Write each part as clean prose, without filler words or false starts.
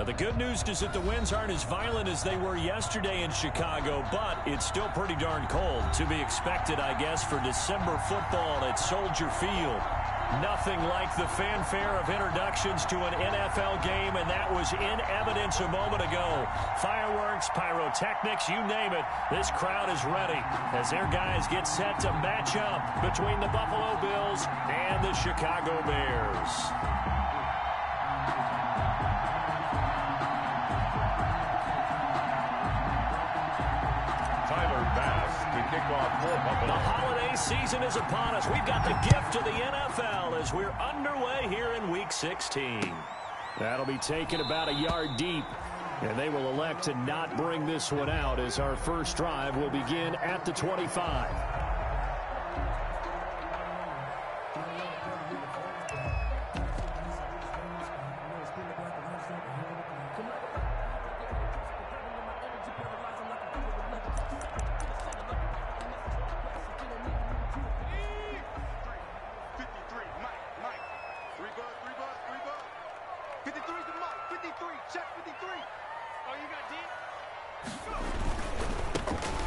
Now, the good news is that the winds aren't as violent as they were yesterday in Chicago, but it's still pretty darn cold. To be expected, I guess, for December football at Soldier Field. Nothing like the fanfare of introductions to an NFL game, and that was in evidence a moment ago. Fireworks, pyrotechnics, you name it. This crowd is ready as their guys get set to match up between the Buffalo Bills and the Chicago Bears. The holiday season is upon us. We've got the gift of the NFL as we're underway here in Week 16. That'll be taken about a yard deep, and they will elect to not bring this one out as our first drive will begin at the 25.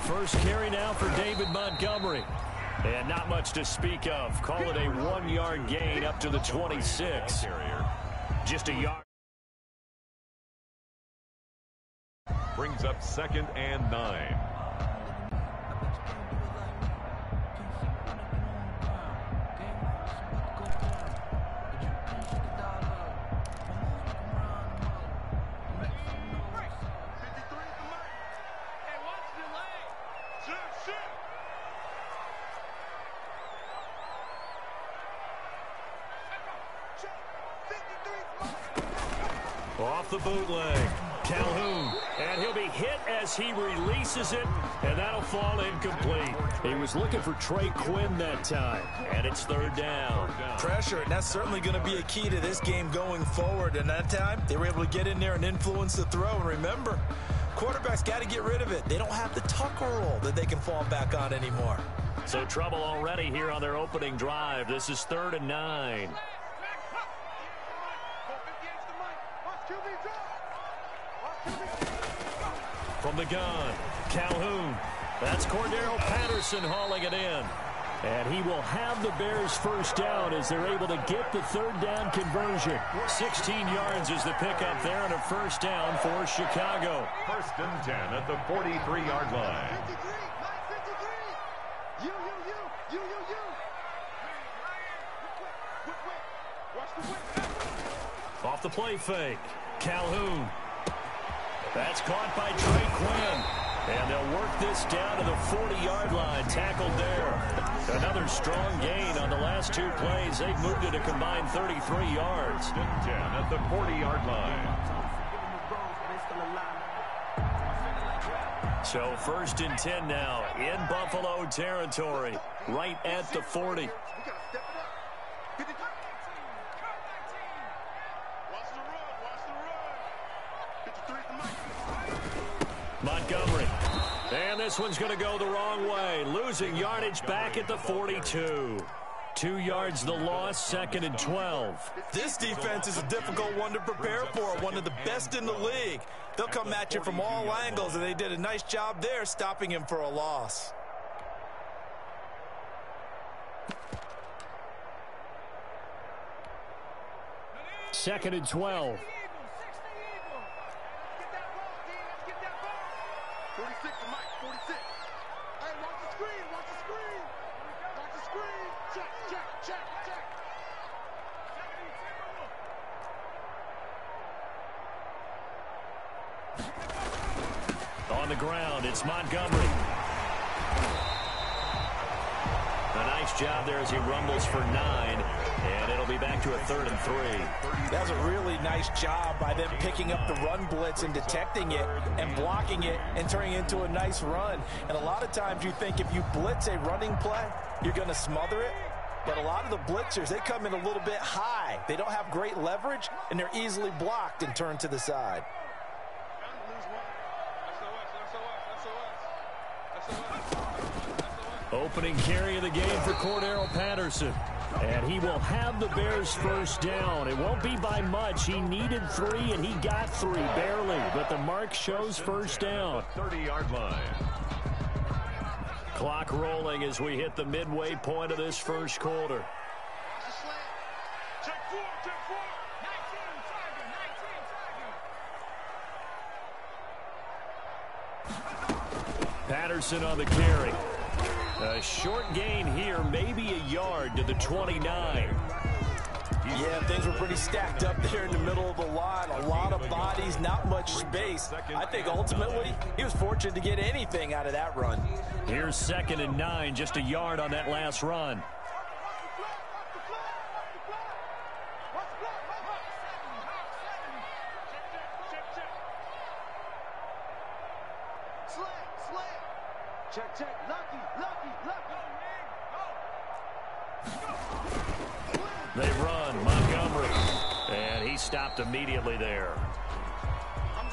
First carry now for David Montgomery. And not much to speak of. Call it a 1-yard gain up to the 26. Just a yard. Brings up 2nd and 9. Off the bootleg, Calhoun, and he'll be hit as he releases it, and that'll fall incomplete. He was looking for Trey Quinn that time, and it's 3rd down. Pressure, and that's certainly going to be a key to this game going forward. And that time, they were able to get in there and influence the throw. And remember, quarterbacks got to get rid of it. They don't have the tucker roll that they can fall back on anymore. So trouble already here on their opening drive. This is 3rd and 9. From the gun, Calhoun. That's Cordero Patterson hauling it in. And he will have the Bears first down as they're able to get the 3rd down conversion. 16 yards is the pickup there and a first down for Chicago. 1st and 10 at the 43-yard line. Off the play fake, Calhoun. That's caught by Trey Quinn. And they'll work this down to the 40-yard line, tackled there. Another strong gain on the last 2 plays. They've moved it a combined 33 yards. 10 at the 40-yard line. So 1st and 10 now in Buffalo territory, right at the 40. Montgomery. And this one's going to go the wrong way. Losing yardage back at the 42. 2 yards the loss, 2nd and 12. This defense is a difficult one to prepare for, one of the best in the league. They'll come at you from all angles, and they did a nice job there stopping him for a loss. Second and 12. 46 to Mike, 46. Hey, watch the screen, watch the screen. Watch the screen. Check. On the ground, it's Montgomery. A nice job there as he rumbles for 9, and it'll be back to a 3rd and 3. That was a really nice job by them picking up the run blitz and detecting it and blocking it and turning it into a nice run. And a lot of times you think if you blitz a running play, you're going to smother it. But a lot of the blitzers, they come in a little bit high. They don't have great leverage, and they're easily blocked and turned to the side. Opening carry of the game for Cordero Patterson. And he will have the Bears first down. It won't be by much. He needed 3, and he got 3, barely. But the mark shows first down. 30-yard line. Clock rolling as we hit the midway point of this first quarter. Check 4, check 4. Patterson on the carry. A short gain here, maybe a yard to the 29. Yeah, things were pretty stacked up there in the middle of the line. A lot of bodies, not much space. I think ultimately he was fortunate to get anything out of that run. Here's 2nd and 9, just a yard on that last run. Check, check, lucky. They run, Montgomery, and he stopped immediately there.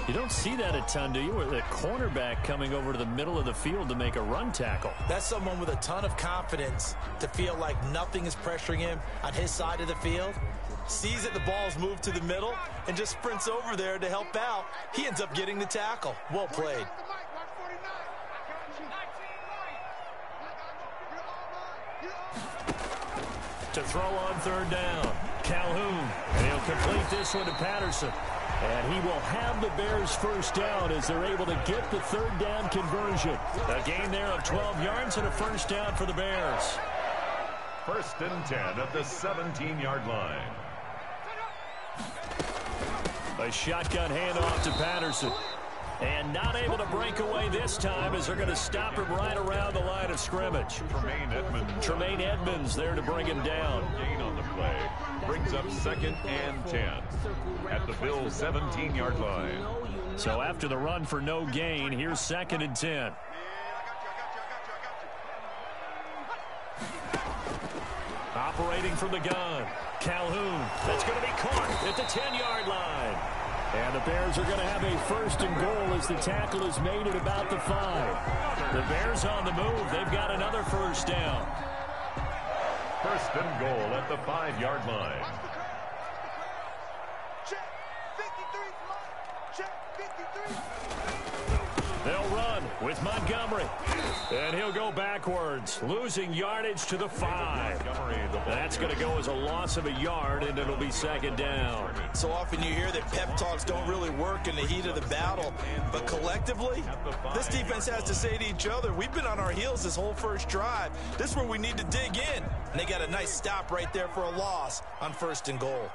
You don't see that a ton, do you? With a cornerback coming over to the middle of the field to make a run tackle. That's someone with a ton of confidence to feel like nothing is pressuring him on his side of the field. Sees that the ball's moved to the middle and just sprints over there to help out. He ends up getting the tackle. Well played. To throw on 3rd down, Calhoun, and he'll complete this one to Patterson. And he will have the Bears first down as they're able to get the 3rd down conversion. A gain there of 12 yards and a first down for the Bears. 1st and 10 at the 17-yard line. A shotgun handoff to Patterson. And not able to break away this time as they're going to stop him right around the line of scrimmage. Tremaine Edmonds there to bring him down. Gain on the play. Brings up 2nd and 10 at the Bills' 17-yard line. So after the run for no gain, here's 2nd and 10. Operating from the gun, Calhoun. That's going to be caught at the 10-yard line. And the Bears are going to have a 1st and goal as the tackle is made at about the 5. The Bears on the move. They've got another first down. 1st and goal at the 5-yard line. Check 53. Check 53. They'll run with Montgomery. And he'll go backwards, losing yardage to the 5. That's going to go as a loss of a yard, and it'll be 2nd down. So often you hear that pep talks don't really work in the heat of the battle. But collectively, this defense has to say to each other, we've been on our heels this whole first drive. This is where we need to dig in. And they got a nice stop right there for a loss on 1st and goal.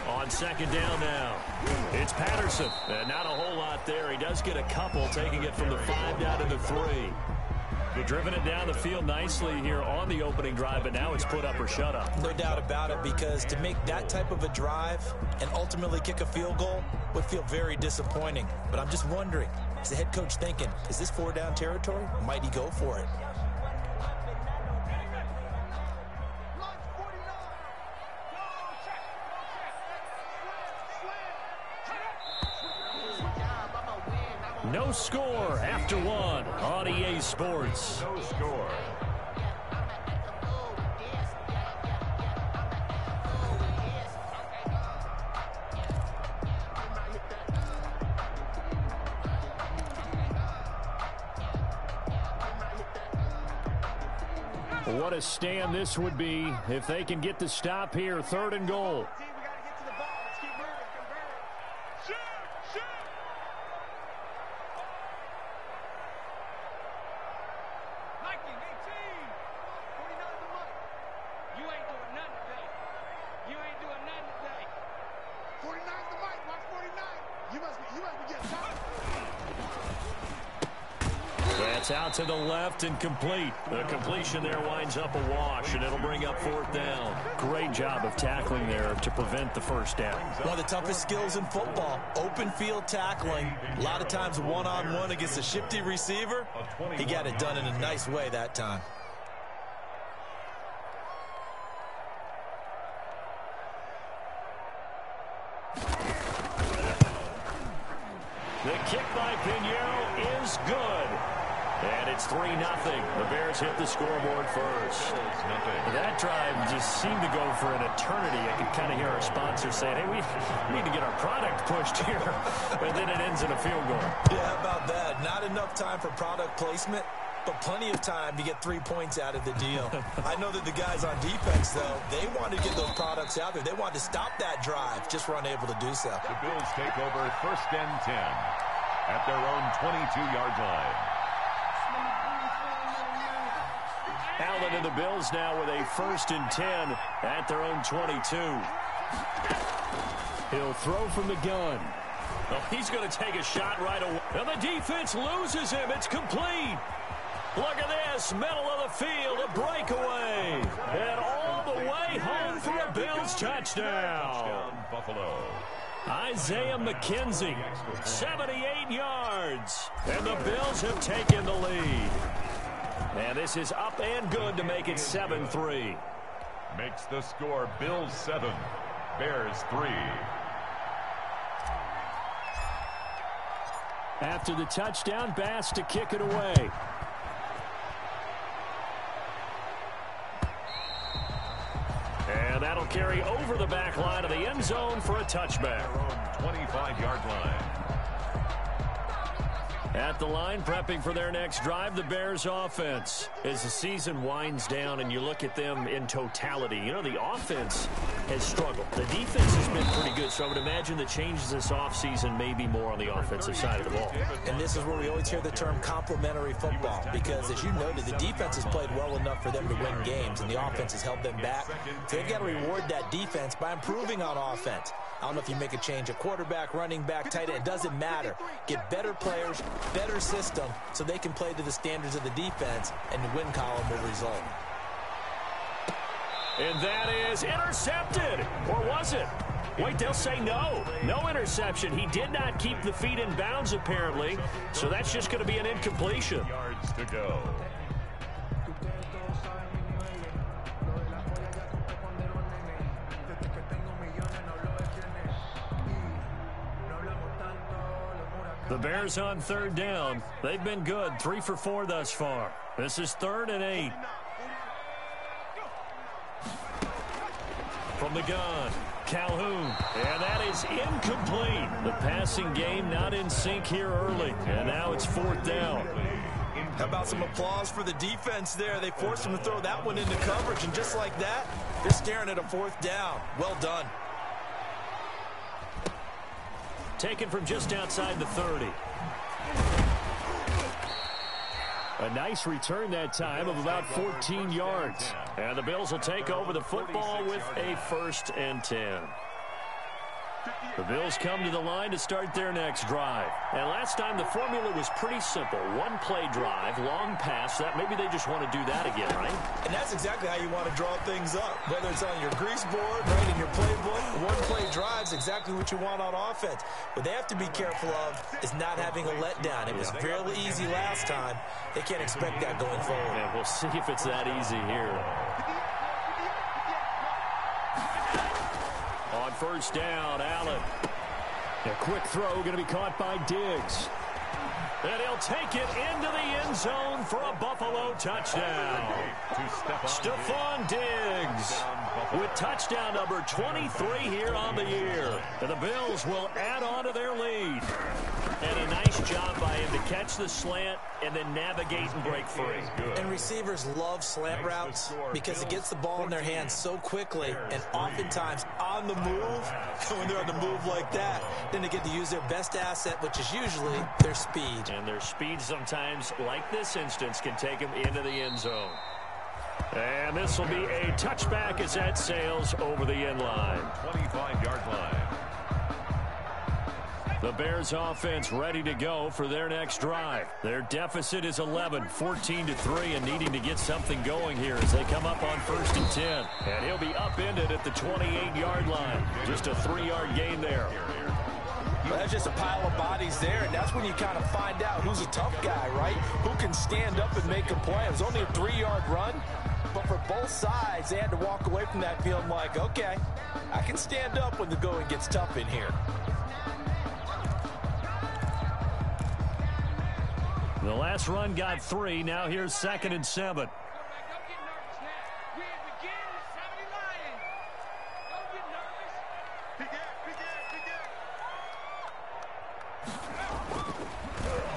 On 2nd down now, it's Patterson. And not a whole lot there. He does get a couple, taking it from the 5 down to the 3. They've driven it down the field nicely here on the opening drive, but now it's put up or shut up. No doubt about it, because to make that type of a drive and ultimately kick a field goal would feel very disappointing. But I'm just wondering, is the head coach thinking, is this 4-down territory? Might he go for it? No score after 1 on EA Sports. No score. What a stand this would be if they can get the stop here. 3rd and goal. That's out to the left and complete. The completion there winds up a wash, and it'll bring up 4th down. Great job of tackling there to prevent the first down. One of the toughest skills in football, open field tackling. A lot of times one-on-one against a shifty receiver. He got it done in a nice way that time. The kick by Pinheiro is good. And it's 3-0. The Bears hit the scoreboard first. That drive just seemed to go for an eternity. I could kind of hear our sponsors saying, hey, we need to get our product pushed here. And then it ends in a field goal. Yeah, how about that? Not enough time for product placement, but plenty of time to get 3 points out of the deal. I know that the guys on defense, though, they wanted to get those products out there. They wanted to stop that drive, just were unable to do so. The Bills take over 1st and 10 at their own 22-yard line. Allen and the Bills now with a 1st and 10 at their own 22. He'll throw from the gun. Well, he's going to take a shot right away. And the defense loses him. It's complete. Look at this. Middle of the field. A breakaway. And all the way home for a Bills touchdown. Buffalo. Isaiah McKenzie, 78 yards. And the Bills have taken the lead. And this is up and good to make it 7-3. Makes the score Bills 7, Bears 3. After the touchdown, Bass to kick it away. And that'll carry over the back line of the end zone for a touchback. 25-yard line. At the line, prepping for their next drive, the Bears offense. As the season winds down and you look at them in totality, you know, the offense has struggled. The defense has been pretty good, so I would imagine the changes this offseason may be more on the offensive side of the ball. And this is where we always hear the term complementary football, because as you noted, the defense has played well enough for them to win games, and the offense has held them back. So they've got to reward that defense by improving on offense. I don't know if you make a change at quarterback, running back, tight end. It doesn't matter. Get better players, better system, so they can play to the standards of the defense, and the win column will result. And that is intercepted. Or was it? Wait, they'll say no. No interception. He did not keep the feet in bounds, apparently. So that's just going to be an incompletion. Yards to go. The Bears on 3rd down. They've been good. 3 for 4 thus far. This is 3rd and 8. From the gun, Calhoun. And that is incomplete. The passing game not in sync here early. And now it's 4th down. How about some applause for the defense there? They forced him to throw that one into coverage, and just like that, they're staring at a 4th down. Well done. Taken from just outside the 30. A nice return that time of about 14 yards. And the Bills will take over the football with a 1st and 10. The Bills come to the line to start their next drive. And last time the formula was pretty simple. One play drive, long pass. That maybe they just want to do that again, right? And that's exactly how you want to draw things up. Whether it's on your grease board, right in your playbook, one play drive is exactly what you want on offense. What they have to be careful of is not having a letdown. It was fairly easy last time. They can't expect that going forward. Yeah, we'll see if it's that easy here. On 1st down, Allen. A quick throw going to be caught by Diggs. And he'll take it into the end zone for a Buffalo touchdown. Stephon Diggs with touchdown number 23 here on the year. And the Bills will add on to their lead. And a nice job by him to catch the slant and then navigate and break free. And receivers love slant routes because it gets the ball in their hands so quickly and oftentimes on the move. When they're on the move like that, then they get to use their best asset, which is usually their speed. And their speed sometimes, like this instance, can take them into the end zone. And this will be a touchback as that sails over the end line. 25-yard line. The Bears offense ready to go for their next drive. Their deficit is 11, 14-3, and needing to get something going here as they come up on 1st and 10. And he'll be upended at the 28-yard line. Just a 3-yard gain there. Well, that's just a pile of bodies there, and that's when you kind of find out who's a tough guy, right? Who can stand up and make a play. It was only a 3-yard run, but for both sides, they had to walk away from that feeling like, okay, I can stand up when the going gets tough in here. The last run got 3. Now here's 2nd and 7.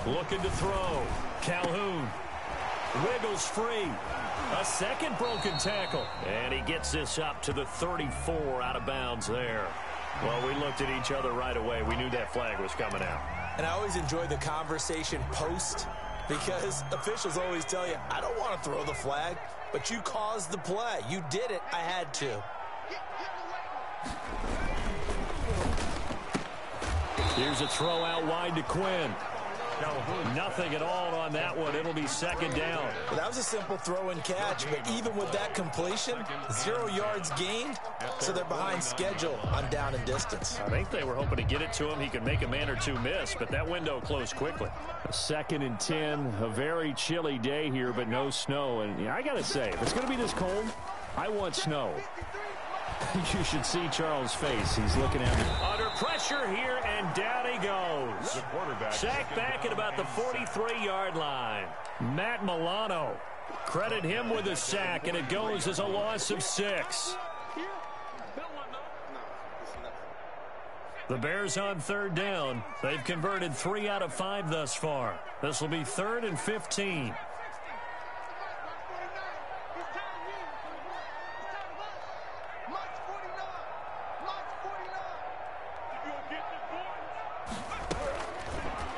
Looking to throw. Calhoun wiggles free. A second broken tackle. And he gets this up to the 34 out of bounds there. Well, we looked at each other right away. We knew that flag was coming out. And I always enjoy the conversation post because officials always tell you, I don't want to throw the flag, but you caused the play. You did it. I had to. Here's a throw out wide to Quinn. Nothing at all on that one. It'll be 2nd down. Well, that was a simple throw and catch, but even with that completion, 0 yards gained, so they're behind schedule on down and distance. I think they were hoping to get it to him. He could make a man or two miss, but that window closed quickly. 2nd and 10, a very chilly day here, but no snow. And I got to say, if it's going to be this cold, I want snow. You should see Charles' face. He's looking at me. Under pressure here, and down he goes. The quarterback. Sacked back at about the 43-yard line. Matt Milano. Credit him with a sack, and it goes as a loss of 6. The Bears on 3rd down. They've converted 3 out of 5 thus far. This will be 3rd and 15.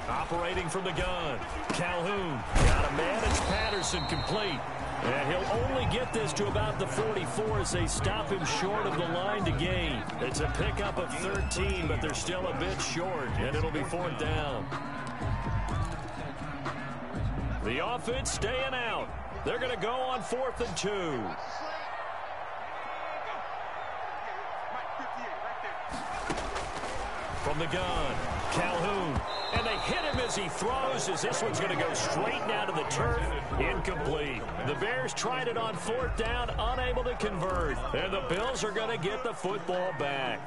Operating from the gun. Calhoun got a man. It's Patterson complete. And he'll only get this to about the 44 as they stop him short of the line to gain. It's a pickup of 13, but they're still a bit short, and it'll be 4th down. The offense staying out. They're going to go on 4th and 2. From the gun, Calhoun. And they hit him as he throws, as this one's going to go straight down to the turf. Incomplete. The Bears tried it on 4th down, unable to convert. And the Bills are going to get the football back.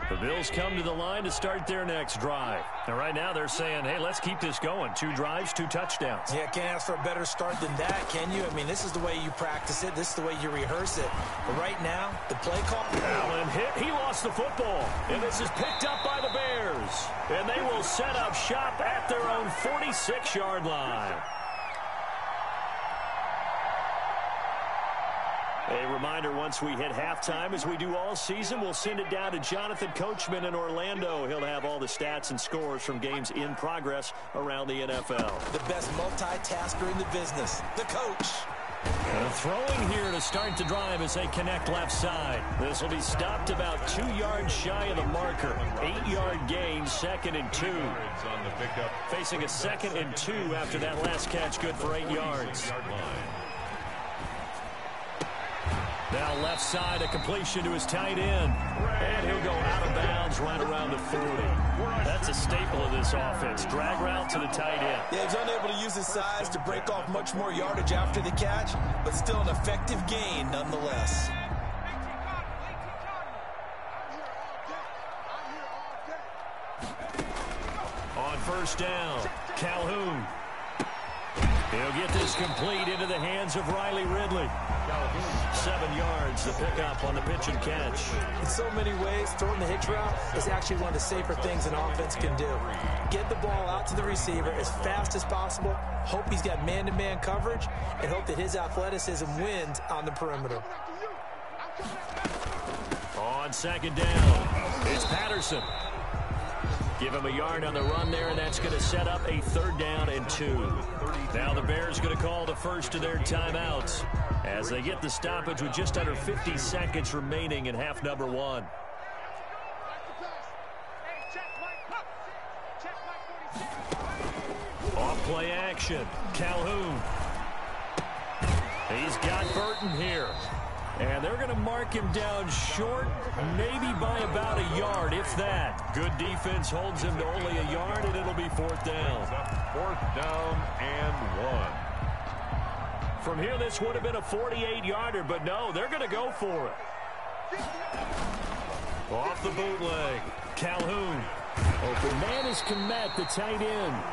The Bills come to the line to start their next drive. And right now they're saying, hey, let's keep this going. 2 drives, 2 touchdowns. Yeah, can't ask for a better start than that, can you? I mean, this is the way you practice it. This is the way you rehearse it. But right now, the play call. Allen hit. He lost the football. And this is picked up by the Bears. And they will set up shop at their own 46-yard line. A reminder, once we hit halftime, as we do all season, we'll send it down to Jonathan Coachman in Orlando. He'll have all the stats and scores from games in progress around the NFL. The best multitasker in the business, the coach. And throwing here to start the drive as they connect left side. This will be stopped about 2 yards shy of the marker. 8-yard gain, 2nd and 2. Facing a 2nd and 2 after that last catch, good for 8 yards. Now left side, a completion to his tight end. And he'll go out of bounds right around the 40. That's a staple of this offense. Drag route to the tight end. Yeah, he's unable to use his size to break off much more yardage after the catch, but still an effective gain nonetheless. On 1st down, Calhoun. He'll get this complete into the hands of Riley Ridley. 7 yards, the pickup on the pitch and catch. In so many ways, throwing the hitch route is actually one of the safer things an offense can do. Get the ball out to the receiver as fast as possible, hope he's got man-to-man coverage, and hope that his athleticism wins on the perimeter. On 2nd down, it's Patterson. Give him a yard on the run there, and that's going to set up a 3rd down and 2. Now the Bears going to call the first of their timeouts as they get the stoppage with just under 50 seconds remaining in half number 1. Off play action, Calhoun. He's got Burton here. And they're going to mark him down short, maybe by about a yard, if that. Good defense holds him to only a yard, and it'll be 4th down. 4th down and 1. From here, this would have been a 48-yarder, but no, they're going to go for it. Off the bootleg. Calhoun. Open man is Komet, the tight end.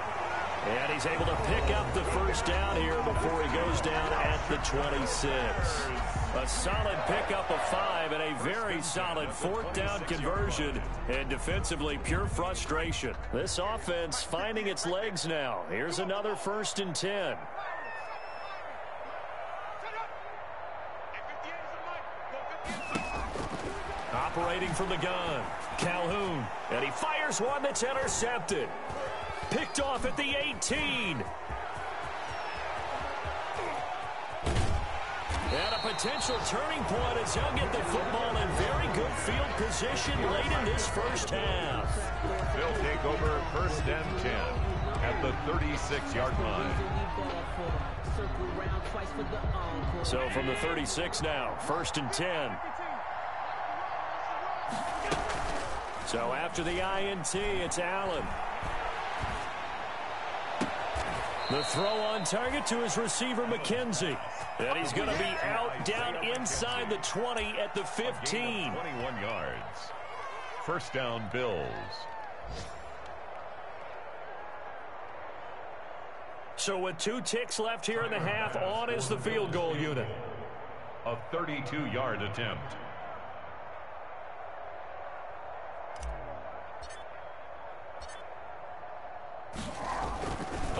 And he's able to pick up the first down here before he goes down at the 26. A solid pickup of 5 and a very solid fourth down conversion. And defensively, pure frustration. This offense finding its legs now. Here's another 1st and 10. Operating from the gun. Calhoun. And he fires one that's intercepted. Picked off at the 18. And a potential turning point as he'll get the football in very good field position late in this first half. They'll take over 1st and 10 at the 36-yard line. So from the 36 now, 1st and 10. So after the INT, it's Allen. The throw on target to his receiver, McKenzie. And he's going to be out down inside the 20 at the 15. 21 yards. 1st down, Bills. So with 2 ticks left here in the half, on is the field goal unit. A 32-yard attempt.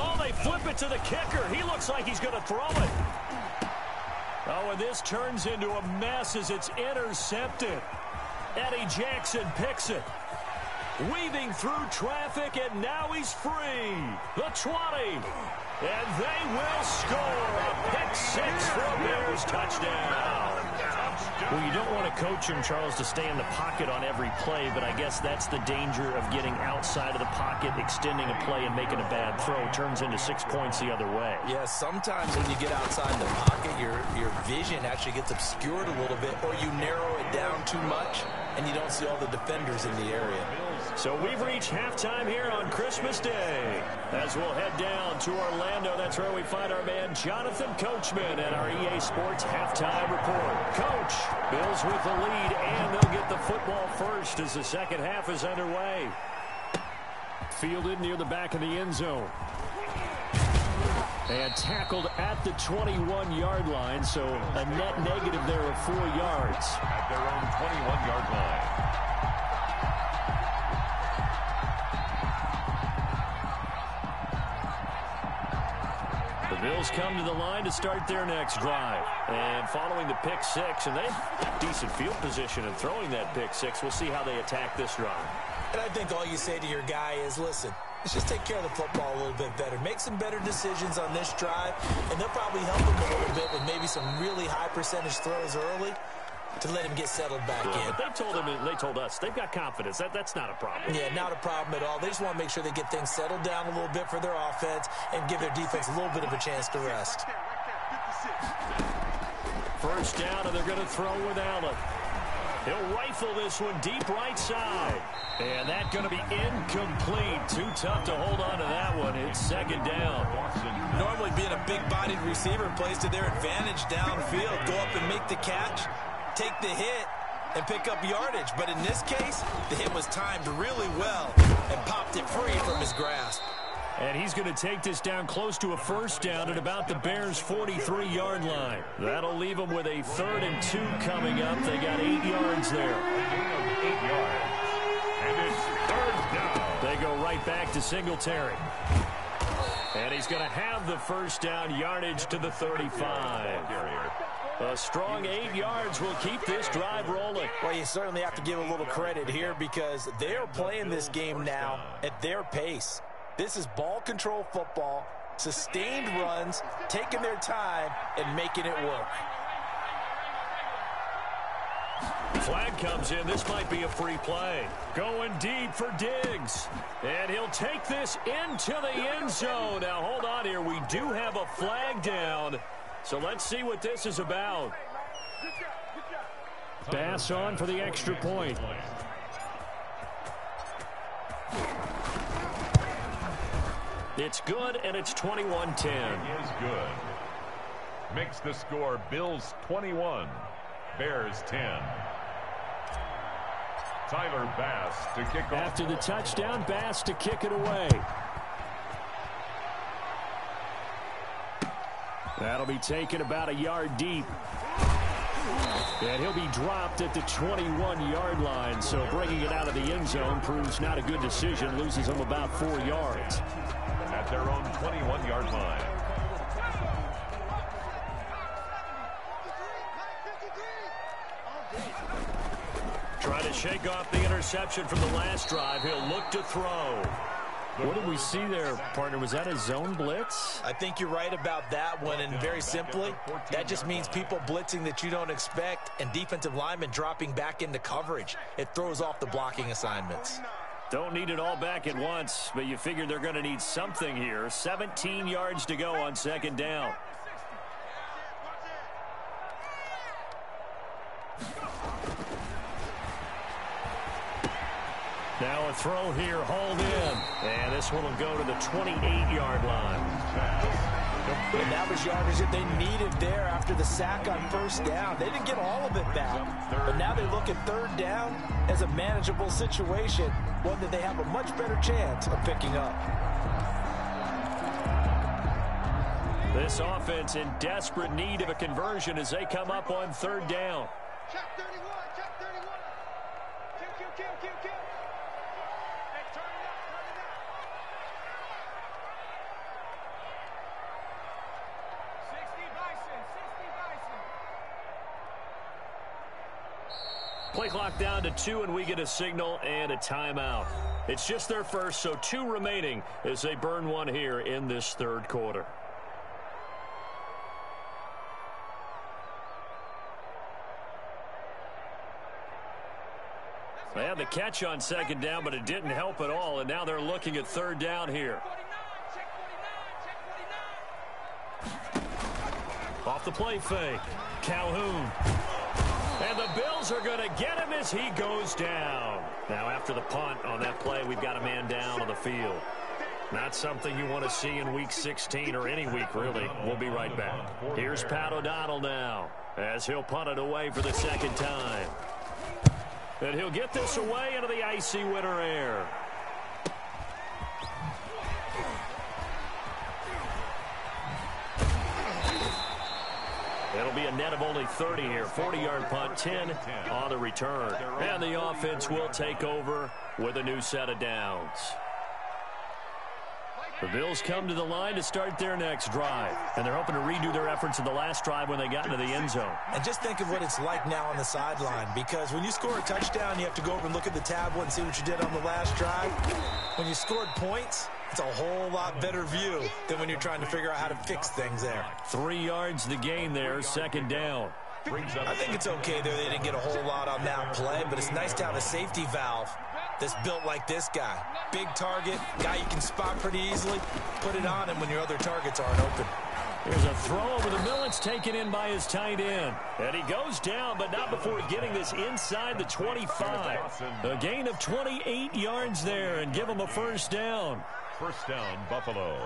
Oh, they flip it to the kicker. He looks like he's going to throw it. Oh, and this turns into a mess as it's intercepted. Eddie Jackson picks it. Weaving through traffic, and now he's free. The 20. And they will score a pick 6 for a Bears touchdown. Well, you don't want to coach him, Charles, to stay in the pocket on every play, but I guess that's the danger of getting outside of the pocket, extending a play, and making a bad throw. Turns into 6 points the other way. Yeah, sometimes when you get outside the pocket, your vision actually gets obscured a little bit, or you narrow it down too much, and you don't see all the defenders in the area. So we've reached halftime here on Christmas Day. As we'll head down to Orlando, that's where we find our man Jonathan Coachman at our EA Sports Halftime Report. Coach, Bills with the lead, and they'll get the football first as the second half is underway. Fielded near the back of the end zone. And tackled at the 21-yard line, so a net negative there of 4 yards. At their own 21-yard line. The Bills come to the line to start their next drive. And following the pick 6, and they have decent field position in throwing that pick 6. We'll see how they attack this drive. And I think all you say to your guy is, listen, let's just take care of the football a little bit better. Make some better decisions on this drive, and they'll probably help him a little bit with maybe some really high percentage throws early to let him get settled back in. But they told us they've got confidence. That's not a problem. Yeah, not a problem at all. They just want to make sure they get things settled down a little bit for their offense and give their defense a little bit of a chance to rest. First down, and they're going to throw with Allen. He'll rifle this one deep right side. And that's going to be incomplete. Too tough to hold on to that one. It's second down. Normally being a big-bodied receiver plays to their advantage downfield. Go up and make the catch, take the hit, and pick up yardage. But in this case, the hit was timed really well and popped it free from his grasp. And he's going to take this down close to a first down at about the Bears' 43-yard line. That'll leave them with a 3rd and 2 coming up. They got 8 yards there. A gain of 8 yards. And it's 3rd down. They go right back to Singletary. And he's going to have the first down, yardage to the 35. A strong 8 yards will keep this drive rolling. Well, you certainly have to give a little credit here because they're playing this game now at their pace. This is ball control football, sustained runs, taking their time, and making it work. Flag comes in. This might be a free play. Going deep for Diggs. And he'll take this into the end zone. Now, hold on here. We do have a flag down. So let's see what this is about. Pass on for the extra point. It's good, and it's 21-10. It is good. Makes the score Bills 21, Bears 10. Tyler Bass to kick off. After the touchdown, Bass to kick it away. That'll be taken about a yard deep. And he'll be dropped at the 21-yard line. So bringing it out of the end zone proves not a good decision. Loses him about 4 yards. At their own 21-yard line. Trying to shake off the interception from the last drive. He'll look to throw. What did we see there, partner? Was that a zone blitz? I think you're right about that one, and very simply, that just means people blitzing that you don't expect and defensive linemen dropping back into coverage. It throws off the blocking assignments. Don't need it all back at once, but you figure they're going to need something here. 17 yards to go on second down. Now a throw here, hauled in. And this one will go to the 28-yard line. And that was yardage that they needed there after the sack on first down. They didn't get all of it back, but now they look at third down as a manageable situation, one that they have a much better chance of picking up. This offense in desperate need of a conversion as they come up on third down. Check 31, check 31. Kill. Hey, turn it up. 60 Bison. Play clock down to 2, and we get a signal and a timeout. It's just their first, so 2 remaining as they burn one here in this third quarter. They had the catch on second down, but it didn't help at all, and now they're looking at third down here. Off the play fake, Calhoun. And the Bills are going to get him as he goes down. Now after the punt on that play, we've got a man down on the field. Not something you want to see in Week 16 or any week, really. We'll be right back. Here's Pat O'Donnell now as he'll punt it away for the second time. And he'll get this away into the icy winter air. It'll be a net of only 30 here. 40-yard punt, 10 on the return. And the offense will take over with a new set of downs. The Bills come to the line to start their next drive. And they're hoping to redo their efforts in the last drive when they got into the end zone. And just think of what it's like now on the sideline, because when you score a touchdown, you have to go over and look at the tablet and see what you did on the last drive. When you scored points, it's a whole lot better view than when you're trying to figure out how to fix things there. 3 yards the gain there, second down. I think it's okay there. They didn't get a whole lot on that play, but it's nice to have a safety valve that's built like this guy. Big target, guy you can spot pretty easily. Put it on him when your other targets aren't open. There's a throw over the middle. It's taken in by his tight end. And he goes down, but not before getting this inside the 25. A gain of 28 yards there and give him a first down. First down, Buffalo.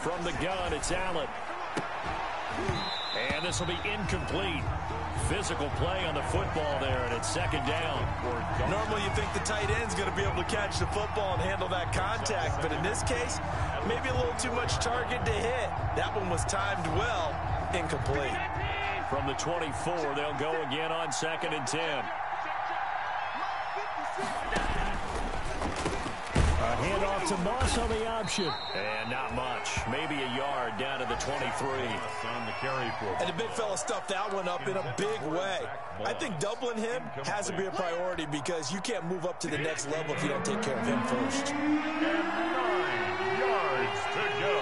From the gun, it's Allen. And this will be incomplete. Physical play on the football there, and it's second down. Normally you think the tight end's going to be able to catch the football and handle that contact, but in this case, maybe a little too much target to hit. That one was timed well, incomplete. From the 24, they'll go again on second and 10. A handoff to Moss on the option. And not much. Maybe a yard down to the 23. And the big fella stuffed that one up in a big way. I think doubling him has to be a priority because you can't move up to the next level if you don't take care of him first. And 9 yards to go.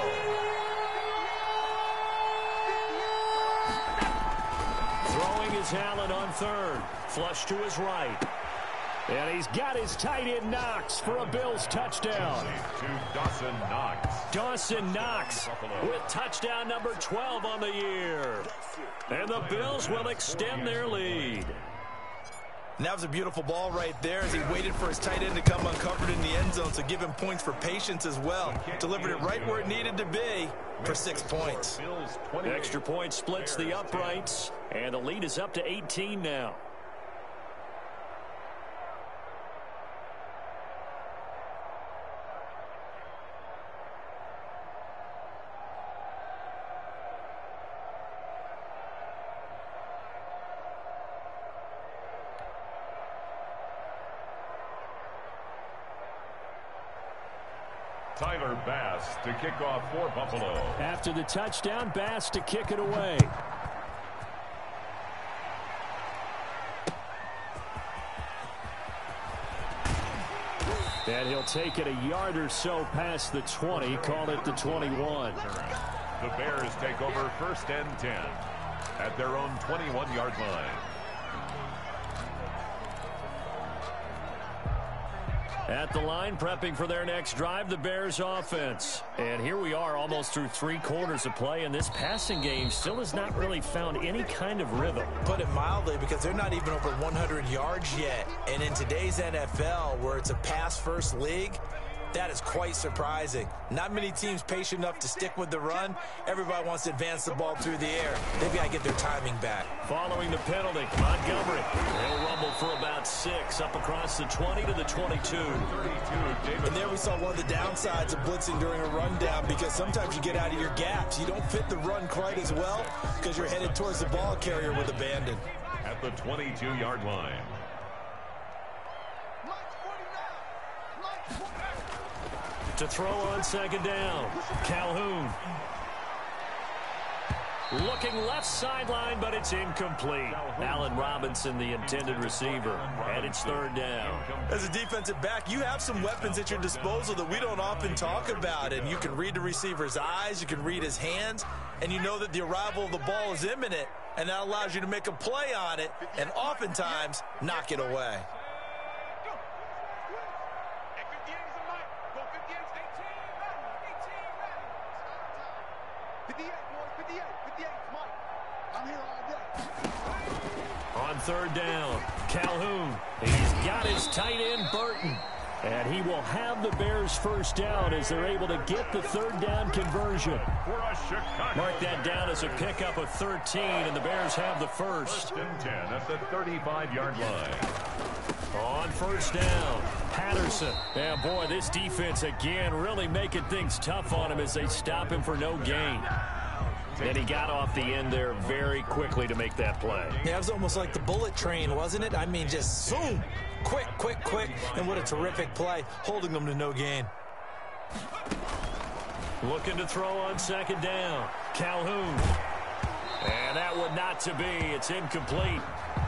Throwing is Allen on third. Flush to his right. And he's got his tight end Knox for a Bills touchdown. To Dawson Knox. Dawson Knox with touchdown number 12 on the year. And the Bills will extend their lead. And that was a beautiful ball right there as he waited for his tight end to come uncovered in the end zone, so give him points for patience as well. Delivered it right where it needed to be for 6 points. The extra point splits the uprights, and the lead is up to 18 now. Tyler Bass to kick off for Buffalo. After the touchdown, Bass to kick it away. And he'll take it a yard or so past the 20, call it the 21. The Bears take over 1st and 10 at their own 21-yard line. At the line, prepping for their next drive, the Bears offense. And here we are almost through 3 quarters of play, and this passing game still has not really found any kind of rhythm. Put it mildly, because they're not even over 100 yards yet. And in today's NFL, where it's a pass-first league, that is quite surprising. Not many teams patient enough to stick with the run. Everybody wants to advance the ball through the air. They've got to get their timing back. Following the penalty, Montgomery. He'll rumble for about 6, up across the 20 to the 22. And there we saw one of the downsides of blitzing during a rundown, because sometimes you get out of your gaps. You don't fit the run quite as well because you're headed towards the ball carrier with abandon. At the 22-yard line. To throw on 2nd down, Calhoun. Looking left sideline, but it's incomplete. Allen Robinson, the intended receiver, and it's 3rd down. As a defensive back, you have some weapons at your disposal that we don't often talk about, and you can read the receiver's eyes, you can read his hands, and you know that the arrival of the ball is imminent, and that allows you to make a play on it, and oftentimes knock it away. On 3rd down, Calhoun. He's got his tight end, Burton. And he will have the Bears 1st down as they're able to get the 3rd down conversion. Mark that down as a pickup of 13, and the Bears have the 1st. 1st and 10 at the 35-yard line. On 1st down, Patterson. And boy, this defense again really making things tough on him as they stop him for no gain. And he got off the end there very quickly to make that play. Yeah, it was almost like the bullet train, wasn't it? I mean, just zoom. Quick, quick, quick. And what a terrific play, holding them to no gain. Looking to throw on 2nd down, Calhoun. And that one not to be. It's incomplete.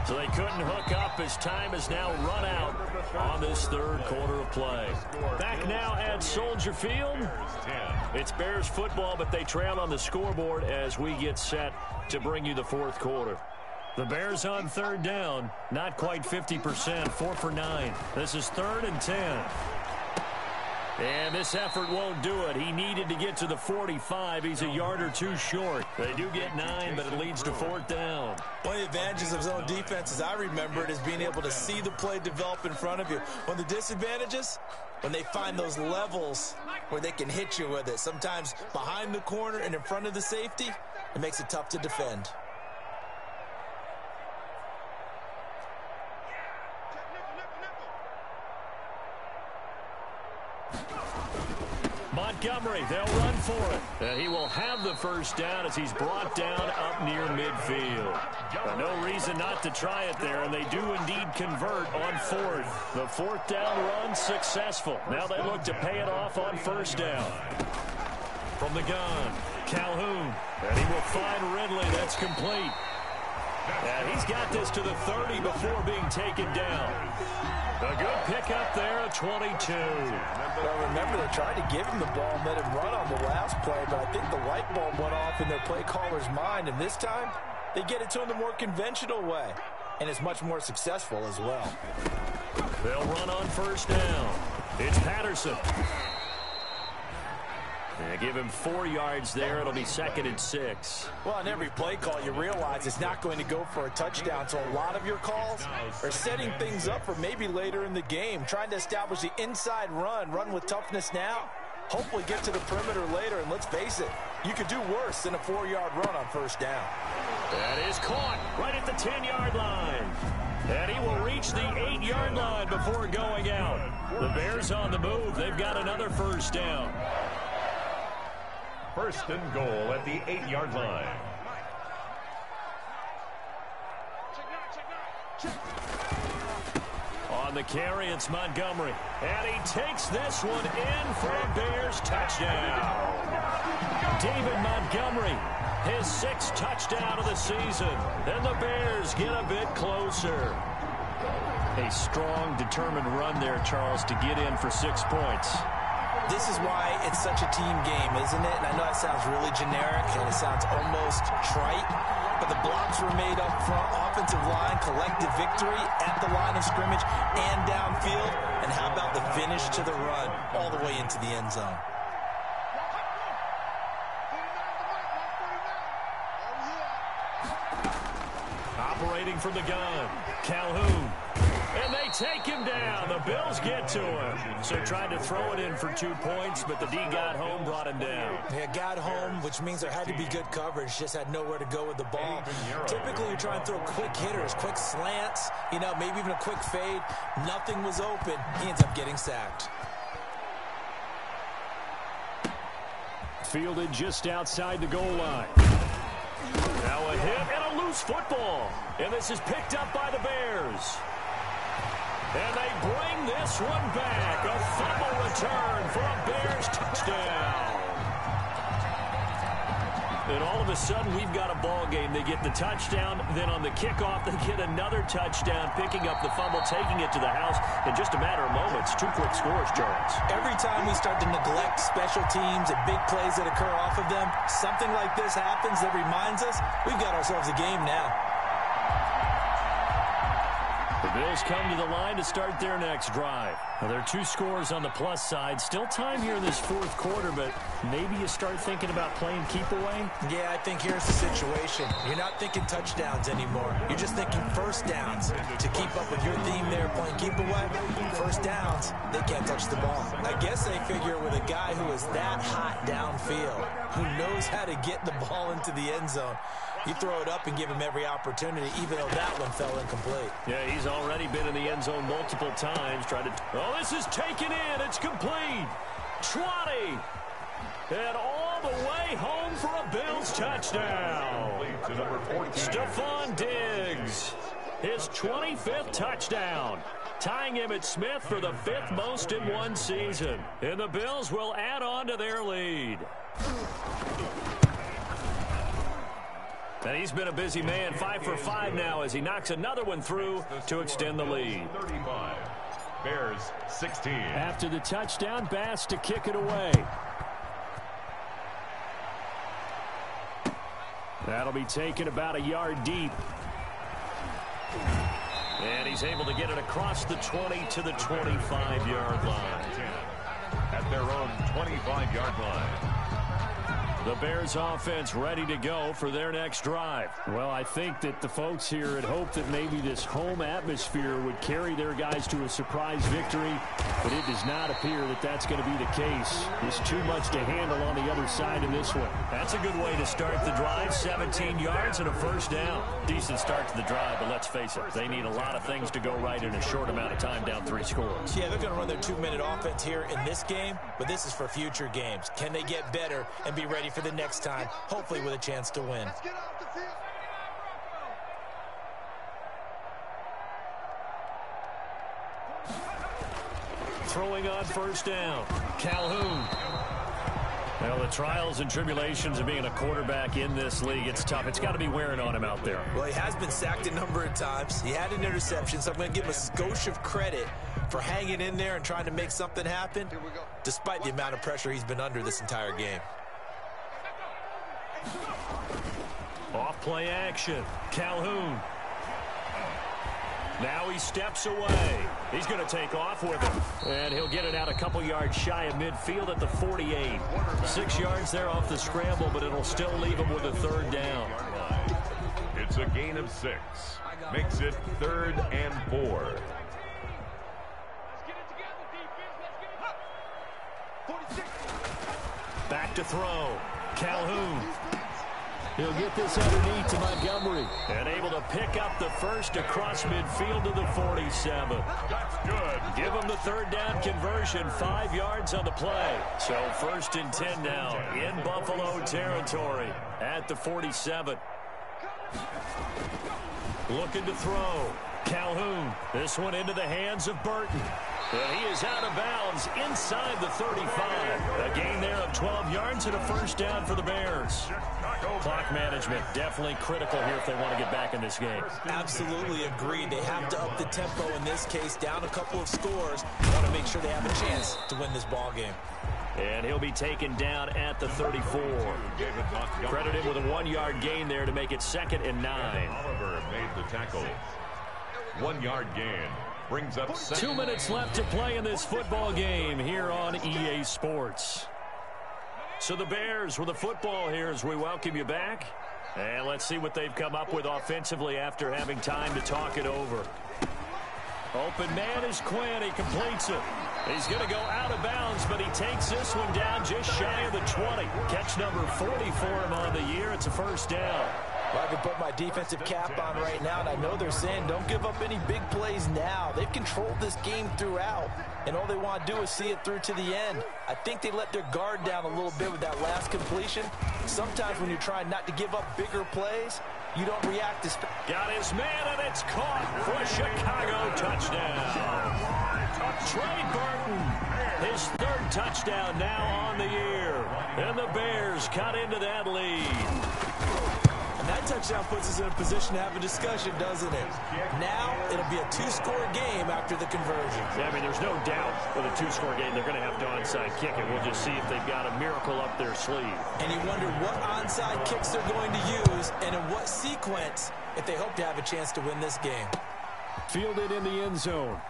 So they couldn't hook up as time has now run out on this 3rd quarter of play. Back now at Soldier Field. It's Bears football, but they trail on the scoreboard as we get set to bring you the 4th quarter. The Bears on 3rd down, not quite 50%, 4 for 9. This is 3rd and 10. And this effort won't do it. He needed to get to the 45. He's a yard or 2 short. They do get 9, but it leads to 4th down. One of the advantages of zone defense, as I remember it, is being able to see the play develop in front of you. One of the disadvantages, when they find those levels where they can hit you with it. Sometimes behind the corner and in front of the safety, it makes it tough to defend. Montgomery, they'll run for it. And he will have the 1st down as he's brought down up near midfield. No reason not to try it there, and they do indeed convert on 4th. The 4th down run successful. Now they look to pay it off on 1st down. From the gun, Calhoun. And he will find Ridley. That's complete. And he's got this to the 30 before being taken down. A good pickup there at 22. Well, remember, they tried to give him the ball and let him run on the last play, but I think the light bulb went off in their play caller's mind, and this time they get it to him the more conventional way, and it's much more successful as well. They'll run on 1st down. It's Patterson. And give him 4 yards there. It'll be 2nd and 6. Well, on every play call, you realize it's not going to go for a touchdown. So a lot of your calls are setting things up for maybe later in the game, trying to establish the inside run with toughness now. Hopefully get to the perimeter later, and let's face it, you could do worse than a 4-yard run on first down. That is caught right at the 10-yard line. And he will reach the 8-yard line before going out. The Bears on the move. They've got another first down. 1st and goal at the 8-yard line. On the carry, it's Montgomery. And he takes this one in for a Bears touchdown. David Montgomery, his 6th touchdown of the season. And the Bears get a bit closer. A strong, determined run there, Charles, to get in for 6 points. This is why it's such a team game, isn't it? And I know that sounds really generic and it sounds almost trite, but the blocks were made up front, offensive line, collective victory at the line of scrimmage and downfield. And how about the finish to the run all the way into the end zone? Operating from the gun, Calhoun. And they take him down. The Bills get to him. So tried to throw it in for 2 points, but the D got home, brought him down. Yeah, got home, which means there had to be good coverage. Just had nowhere to go with the ball. Typically, you try and throw quick hitters, quick slants, maybe even a quick fade. Nothing was open. He ends up getting sacked. Fielded just outside the goal line. Now a hit and a loose football. And this is picked up by the Bears. And they bring this one back. A fumble return for a Bears touchdown. And all of a sudden, we've got a ball game. They get the touchdown. Then on the kickoff, they get another touchdown, picking up the fumble, taking it to the house in just a matter of moments. 2 quick scores, Charles. Every time we start to neglect special teams and big plays that occur off of them, something like this happens that reminds us we've got ourselves a game now. The Bills come to the line to start their next drive. Well, there are 2 scores on the plus side. Still time here in this 4th quarter, but maybe you start thinking about playing keep away? Yeah, I think here's the situation. You're not thinking touchdowns anymore. You're just thinking first downs. To keep up with your theme there, playing keep away, first downs, they can't touch the ball. I guess they figure with a guy who is that hot downfield, who knows how to get the ball into the end zone, you throw it up and give him every opportunity, even though that one fell incomplete. Yeah, he's already been in the end zone multiple times. Oh, this is taken in. It's complete. Trotty. And all the way home for a Bills touchdown. Stephon Diggs. His 25th touchdown. Tying him at Smith for the 5th most in one season. And the Bills will add on to their lead. And he's been a busy man, 5 for 5 now as he knocks another one through to extend the lead. 35, Bears 16. After the touchdown, Bass to kick it away. That'll be taken about a yard deep. And he's able to get it across the 20 to the 25-yard line. At their own 25-yard line. The Bears offense ready to go for their next drive. Well, I think that the folks here had hoped that maybe this home atmosphere would carry their guys to a surprise victory, but it does not appear that that's going to be the case. There's too much to handle on the other side in this one. That's a good way to start the drive, 17 yards and a first down. Decent start to the drive, but let's face it, they need a lot of things to go right in a short amount of time, down 3 scores. Yeah, they're going to run their 2-minute offense here in this game, but this is for future games. Can they get better and be ready for the next time, hopefully with a chance to win? Throwing on first down, Calhoun. Well, the trials and tribulations of being a quarterback in this league, it's tough. It's got to be wearing on him out there. Well, he has been sacked a number of times. He had an interception, so I'm going to give him a skosh of credit for hanging in there and trying to make something happen, despite the amount of pressure he's been under this entire game. Off play action, Calhoun. Now he steps away. He's going to take off with it. And he'll get it out a couple yards shy of midfield at the 48. 6 yards there off the scramble, but it'll still leave him with a third down. It's a gain of 6. Makes it 3rd and 4. Back to throw. Calhoun. He'll get this underneath to Montgomery. And able to pick up the first across midfield to the 47. That's good. Give him the third down conversion. 5 yards on the play. So 1st and 10 now in Buffalo territory at the 47. Looking to throw. Calhoun. This one into the hands of Burton. And he is out of bounds inside the 35. A gain there of 12 yards and a first down for the Bears. Clock management definitely critical here if they want to get back in this game. Absolutely agreed. They have to up the tempo in this case, down a couple of scores. Want to make sure they have a chance to win this ball game. And he'll be taken down at the 34. Credit him with a 1-yard gain there to make it 2nd and 9. Oliver made the tackle. 1-yard gain. Brings up 2 minutes left to play in this football game here on EA Sports. So the Bears with the football here as we welcome you back. And let's see what they've come up with offensively after having time to talk it over. Open man is Quinn. He completes it. He's going to go out of bounds, but he takes this one down just shy of the 20. Catch number 40 for him on the year. It's a first down. Well, I can put my defensive cap on right now, and I know they're saying don't give up any big plays now. They've controlled this game throughout, and all they want to do is see it through to the end. I think they let their guard down a little bit with that last completion. Sometimes when you're trying not to give up bigger plays, you don't react as fast. Got his man, and it's caught for a Chicago touchdown. Trey Burton, his 3rd touchdown now on the year. And the Bears cut into that lead. That touchdown puts us in a position to have a discussion, doesn't it? Now, it'll be a 2-score game after the conversion. Yeah, I mean, there's no doubt with a 2-score game they're going to have to onside kick it. We'll just see if they've got a miracle up their sleeve. And you wonder what onside kicks they're going to use and in what sequence if they hope to have a chance to win this game. Fielded in the end zone.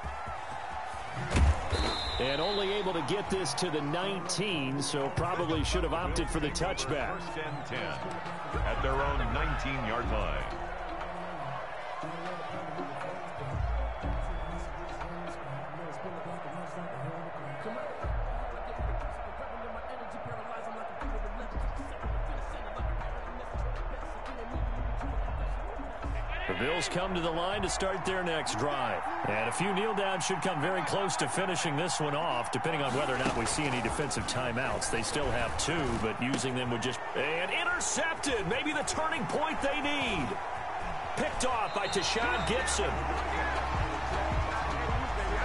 And only able to get this to the 19, so probably should have opted for the touchback. 1st and 10 at their own 19-yard line. The Bills come to the line to start their next drive. And a few kneel downs should come very close to finishing this one off, depending on whether or not we see any defensive timeouts. They still have 2, but using them would just... And intercepted! Maybe the turning point they need. Picked off by Tashawn Gibson.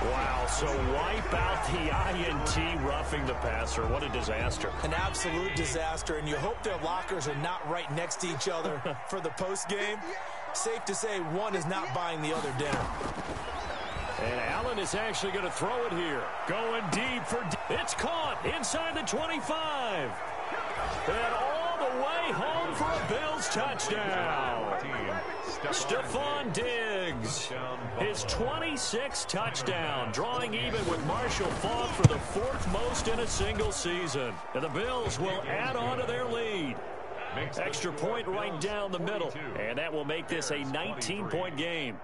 Wow, so wipe out the INT roughing the passer. What a disaster. An absolute disaster, and you hope their lockers are not right next to each other for the postgame. Safe to say one is not buying the other dinner. And Allen is actually going to throw it here. Going deep for... It's caught inside the 25. And all the way home for a Bills touchdown. Stephon Diggs, his 26th touchdown, drawing even with Marshall Faulk for the 4th most in a single season. And the Bills will add on to their lead. Extra point right down the middle. And that will make this a 19-point game.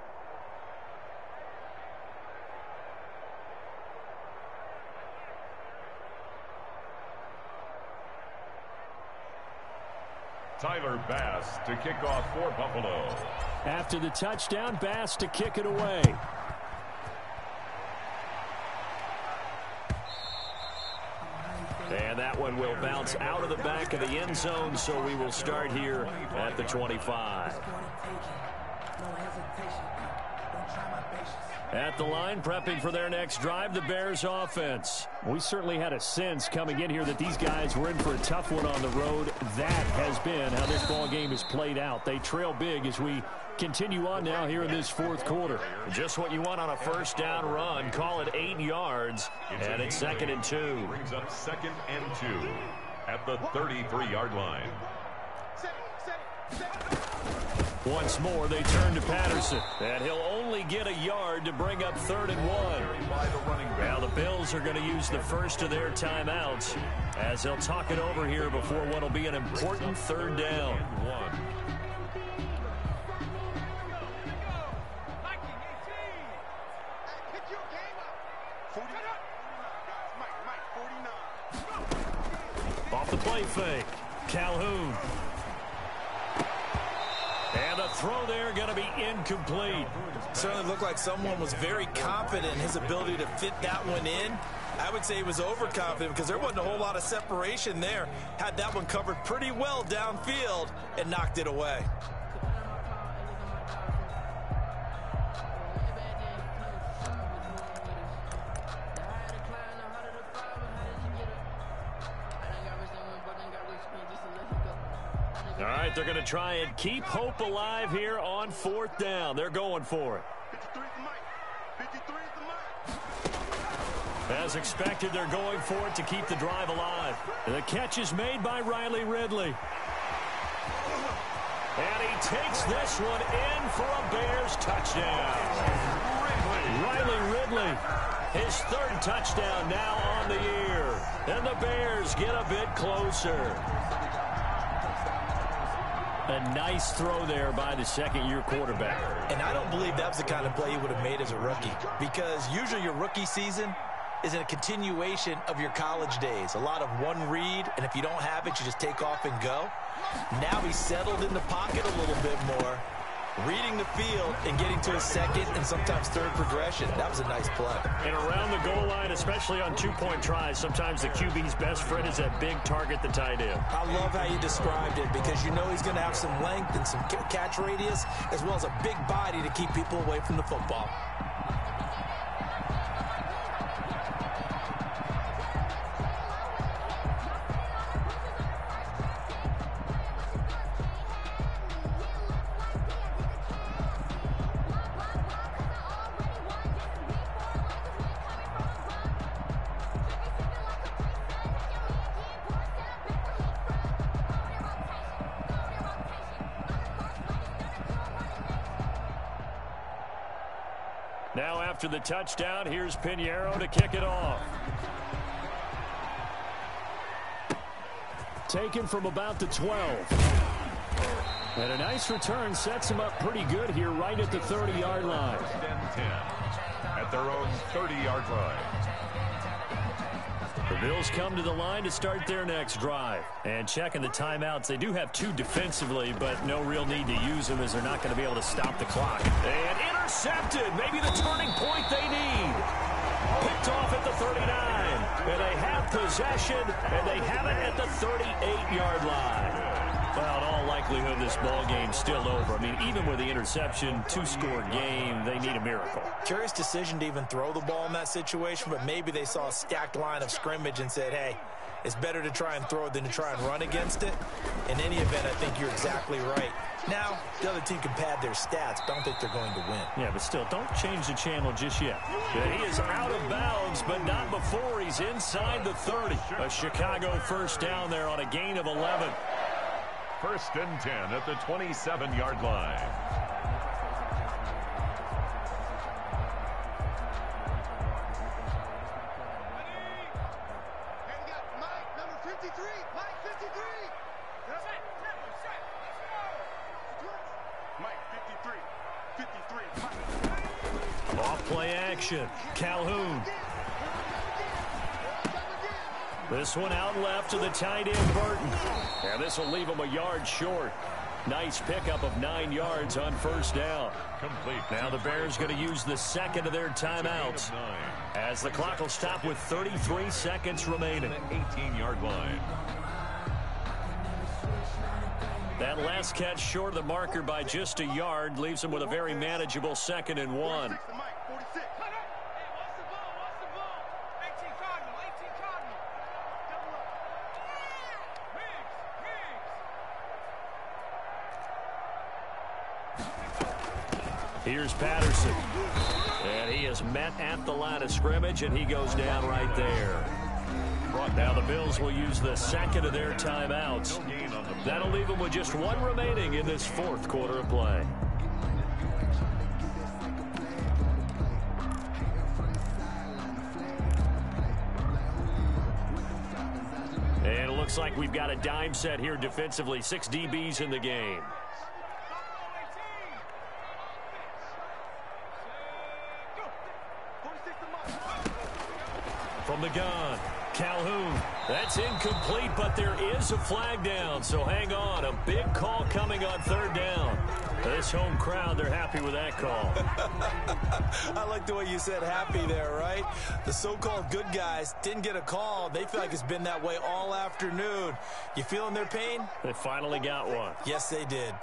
Tyler Bass to kick off for Buffalo. After the touchdown, Bass to kick it away. And that one will bounce out of the back of the end zone, so we will start here at the 25. At the line, prepping for their next drive, the Bears offense. We certainly had a sense coming in here that these guys were in for a tough one on the road. That has been how this ball game has played out. They trail big as we continue on now here in this 4th quarter. Just what you want on a first down run. Call it 8 yards, and it's 2nd and 2. Brings up 2nd and 2 at the 33-yard line. Once more, they turn to Patterson. And he'll only get a yard to bring up 3rd and 1. Now the Bills are going to use the first of their timeouts as they'll talk it over here before what will be an important 3rd down. Off the play fake. Calhoun. And the throw there going to be incomplete. Certainly looked like someone was very confident in his ability to fit that one in. I would say he was overconfident because there wasn't a whole lot of separation there. Had that one covered pretty well downfield and knocked it away. All right, they're going to try and keep hope alive here on 4th down. They're going for it. As expected, they're going for it to keep the drive alive. The catch is made by Riley Ridley. And he takes this one in for a Bears touchdown. Riley Ridley, his 3rd touchdown now on the year. And the Bears get a bit closer. A nice throw there by the second-year quarterback. And I don't believe that was the kind of play he would have made as a rookie, because usually your rookie season is a continuation of your college days. A lot of one read, and if you don't have it, you just take off and go. Now he's settled in the pocket a little bit more, reading the field and getting to his 2nd and sometimes 3rd progression. That was a nice play. And around the goal line, especially on 2-point tries, sometimes the QB's best friend is that big target, the tight end. I love how you described it, because you know he's going to have some length and some catch radius, as well as a big body to keep people away from the football. Now after the touchdown, here's Pinheiro to kick it off. Taken from about the 12. And a nice return sets him up pretty good here right at the 30-yard line. 10 at their own 30-yard line. The Bills come to the line to start their next drive. And checking the timeouts, they do have 2 defensively, but no real need to use them as they're not going to be able to stop the clock. And intercepted, maybe the turning point they need. Picked off at the 39. And they have possession, and they have it at the 38-yard line. Well, in all likelihood, this ball game's still over. I mean, even with the interception, 2-score game, they need a miracle. Curious decision to even throw the ball in that situation, but maybe they saw a stacked line of scrimmage and said, hey, it's better to try and throw it than to try and run against it. In any event, I think you're exactly right. Now, the other team can pad their stats, but I don't think they're going to win. Yeah, but still, don't change the channel just yet. He is out of bounds, but not before he's inside the 30. A Chicago first down there on a gain of 11. 1st and 10 at the 27-yard line. Off play action. Calhoun. This one out left to the tight end, Burton. And this will leave him a yard short. Nice pickup of 9 yards on first down. Complete. Now the Bears going to use the second of their timeouts as the clock will stop with 33 seconds remaining. 18-yard line. That last catch short of the marker by just a yard leaves him with a very manageable 2nd and 1. Here's Patterson. And he is met at the line of scrimmage, and he goes down right there. Now the Bills will use the second of their timeouts. That'll leave them with just one remaining in this fourth quarter of play. And it looks like we've got a dime set here defensively. 6 DBs in the game. From the gun, Calhoun. That's incomplete, but there is a flag down, so hang on. A big call coming on third down. This home crowd, they're happy with that call. I like the way you said happy there, right? The so-called good guys didn't get a call. They feel like it's been that way all afternoon. You feeling their pain? They finally got one. Yes, they did.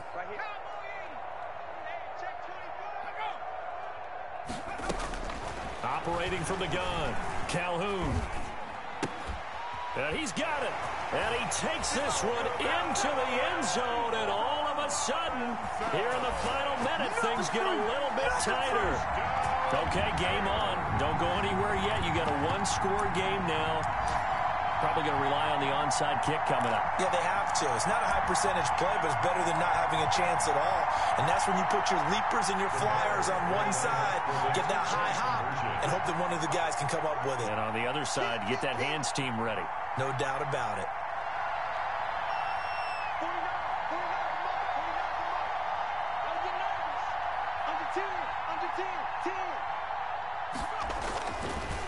Operating from the gun, Calhoun. And he's got it. And he takes this one into the end zone. And all of a sudden, here in the final minute, things get a little bit tighter. Okay, game on. Don't go anywhere yet. You got a one-score game now. Probably going to rely on the onside kick coming up. Yeah, they have to. It's not a high-percentage play, but it's better than not having a chance at all. And that's when you put your leapers and your flyers on one side, get that high hop, and hope that one of the guys can come up with it. And on the other side, get that hands team ready. No doubt about it.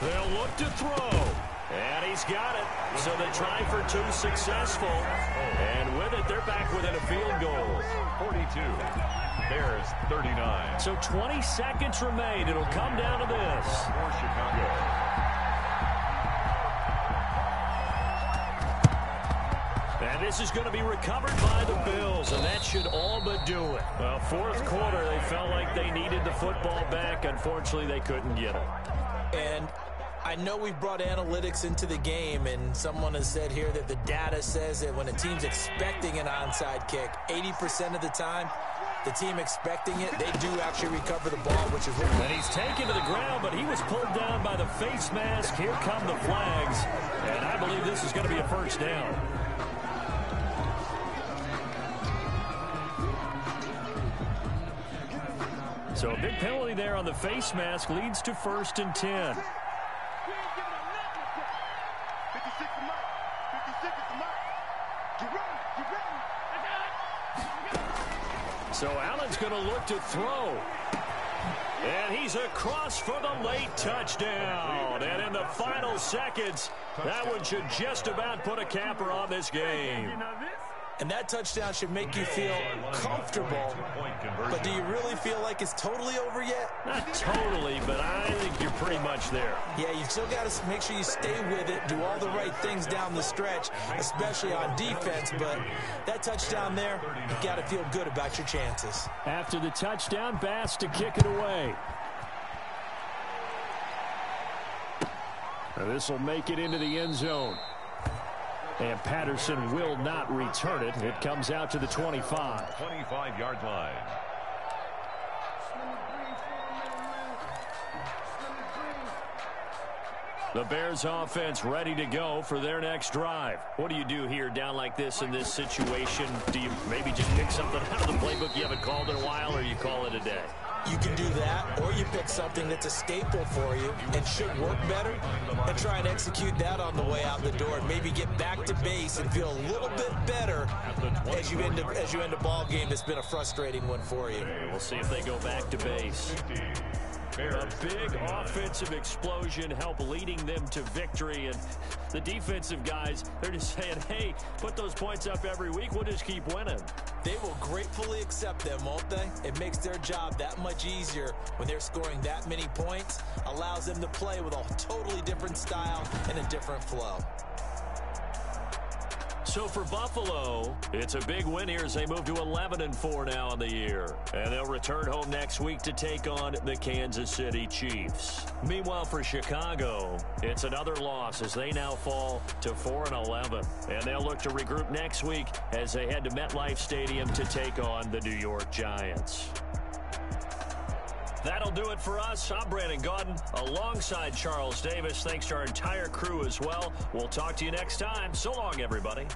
They'll look to throw. And he's got it. So they try for 2 successful. And with it, they're back within a field goal. 42. Bears 39. So 20 seconds remain. It'll come down to this. For Chicago. And this is going to be recovered by the Bills, and that should all but do it. Well, fourth quarter, they felt like they needed the football back. Unfortunately, they couldn't get it. And I know we've brought analytics into the game, and someone has said here that the data says that when a team's expecting an onside kick, 80% of the time, the team expecting it, they do actually recover the ball, which is what... And he's taken to the ground, but he was pulled down by the face mask. Here come the flags, and I believe this is going to be a first down. So a big penalty there on the face mask leads to 1st and 10. So Allen's going to look to throw. And he's across for the late touchdown. And in the final seconds, that one should just about put a capper on this game. And that touchdown should make you feel comfortable. But do you really feel like it's totally over yet? Not totally, but I think you're pretty much there. Yeah, you've still got to make sure you stay with it, do all the right things down the stretch, especially on defense. But that touchdown there, you've got to feel good about your chances. After the touchdown, Bass to kick it away. This will make it into the end zone. And Patterson will not return it. It comes out to the 25. 25-yard line. The Bears offense ready to go for their next drive. What do you do here down like this in this situation? Do you maybe just pick something out of the playbook you haven't called in a while, or you call it a day? You can do that, or you pick something that's a staple for you and should work better and try and execute that on the way out the door and maybe get back to base and feel a little bit better as you end a ball game that's been a frustrating one for you. We'll see if they go back to base. A big offensive explosion help leading them to victory, and the defensive guys, they're just saying, hey, put those points up every week, we'll just keep winning. They will gratefully accept them, won't they? It makes their job that much easier when they're scoring that many points, allows them to play with a totally different style and a different flow. So for Buffalo, it's a big win here as they move to 11-4 now in the year. And they'll return home next week to take on the Kansas City Chiefs. Meanwhile, for Chicago, it's another loss as they now fall to 4-11. And they'll look to regroup next week as they head to MetLife Stadium to take on the New York Giants. That'll do it for us. I'm Brandon Gaudin alongside Charles Davis. Thanks to our entire crew as well. We'll talk to you next time. So long, everybody.